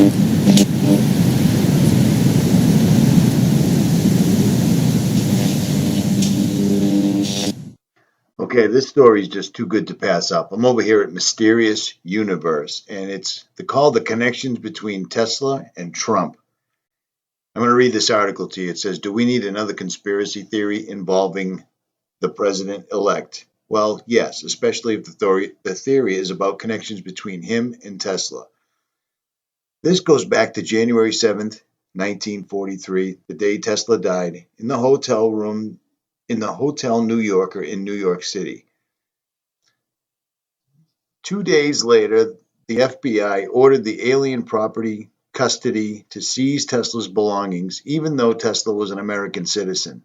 Okay, this story is just too good to pass up. I'm over here at Mysterious Universe, and it's called The Connections Between Tesla and Trump. I'm going to read this article to you. It says, do we need another conspiracy theory involving the president-elect? Well, yes, especially if the theory is about connections between him and Tesla. This goes back to January 7th, 1943, the day Tesla died, in the hotel room in the Hotel New Yorker in New York City. 2 days later, the FBI ordered the alien property custody to seize Tesla's belongings, even though Tesla was an American citizen.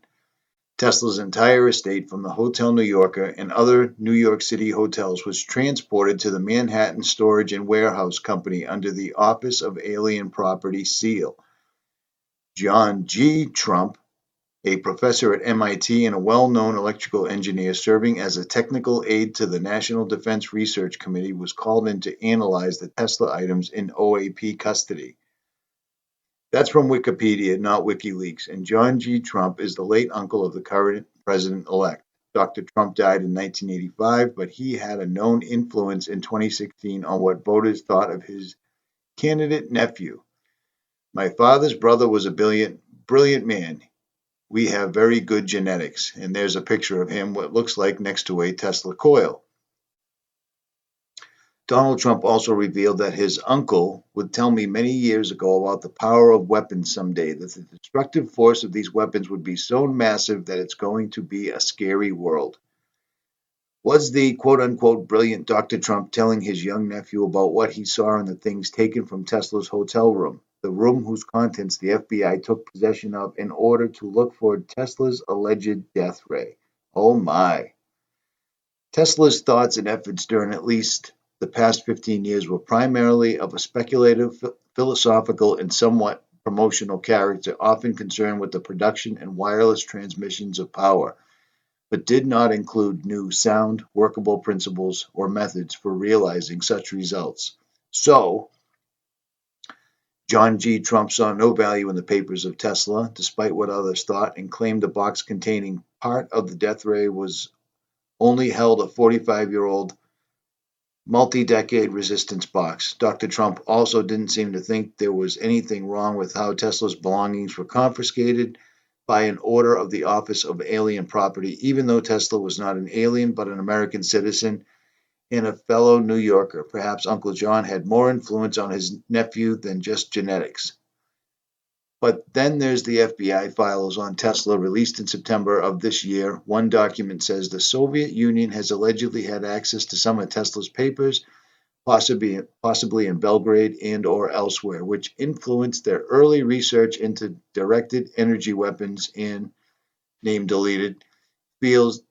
Tesla's entire estate from the Hotel New Yorker and other New York City hotels was transported to the Manhattan Storage and Warehouse Company under the Office of Alien Property seal. John G. Trump, a professor at MIT and a well-known electrical engineer serving as a technical aide to the National Defense Research Committee, was called in to analyze the Tesla items in OAP custody. That's from Wikipedia, not WikiLeaks, and John G. Trump is the late uncle of the current president-elect. Dr. Trump died in 1985, but he had a known influence in 2016 on what voters thought of his candidate nephew. My father's brother was a brilliant man. We have very good genetics, and there's a picture of him, what looks like next to a Tesla coil. Donald Trump also revealed that his uncle would tell me many years ago about the power of weapons someday, that the destructive force of these weapons would be so massive that it's going to be a scary world. Was the quote-unquote brilliant Dr. Trump telling his young nephew about what he saw in the things taken from Tesla's hotel room, the room whose contents the FBI took possession of in order to look for Tesla's alleged death ray? Oh my. Tesla's thoughts and efforts during at least the past 15 years were primarily of a speculative, philosophical, and somewhat promotional character, often concerned with the production and wireless transmissions of power, but did not include new, sound, workable principles or methods for realizing such results. So, John G. Trump saw no value in the papers of Tesla, despite what others thought, and claimed the box containing part of the death ray was only held a 45-year-old multi-decade resistance box. Dr. Trump also didn't seem to think there was anything wrong with how Tesla's belongings were confiscated by an order of the Office of Alien Property, even though Tesla was not an alien but an American citizen and a fellow New Yorker. Perhaps Uncle John had more influence on his nephew than just genetics. But then there's the FBI files on Tesla released in September of this year. One document says the Soviet Union has allegedly had access to some of Tesla's papers, possibly in Belgrade and or elsewhere, which influenced their early research into directed energy weapons, and, name deleted, feels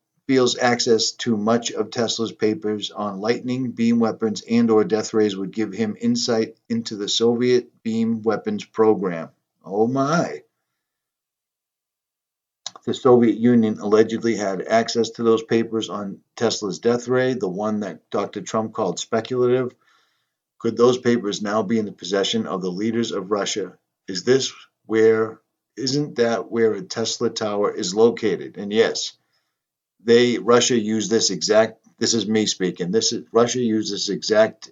access to much of Tesla's papers on lightning, beam weapons, and or death rays would give him insight into the Soviet beam weapons program. Oh my. The Soviet Union allegedly had access to those papers on Tesla's death ray, the one that Dr. Trump called speculative. Could those papers now be in the possession of the leaders of Russia? Isn't that where a Tesla tower is located? And yes, Russia used this is me speaking, Russia used this exact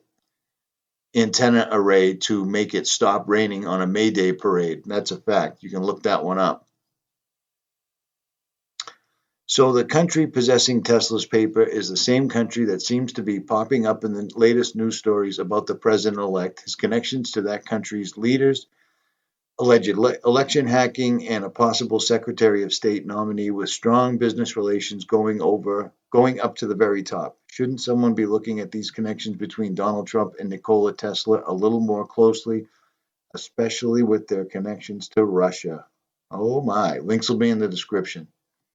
antenna array to make it stop raining on a May Day parade. That's a fact. You can look that one up. So the country possessing Tesla's paper is the same country that seems to be popping up in the latest news stories about the president-elect, his connections to that country's leaders, alleged election hacking, and a possible Secretary of State nominee with strong business relations going up to the very top. Shouldn't someone be looking at these connections between Donald Trump and Nikola Tesla a little more closely, especially with their connections to Russia? Oh my. Links will be in the description.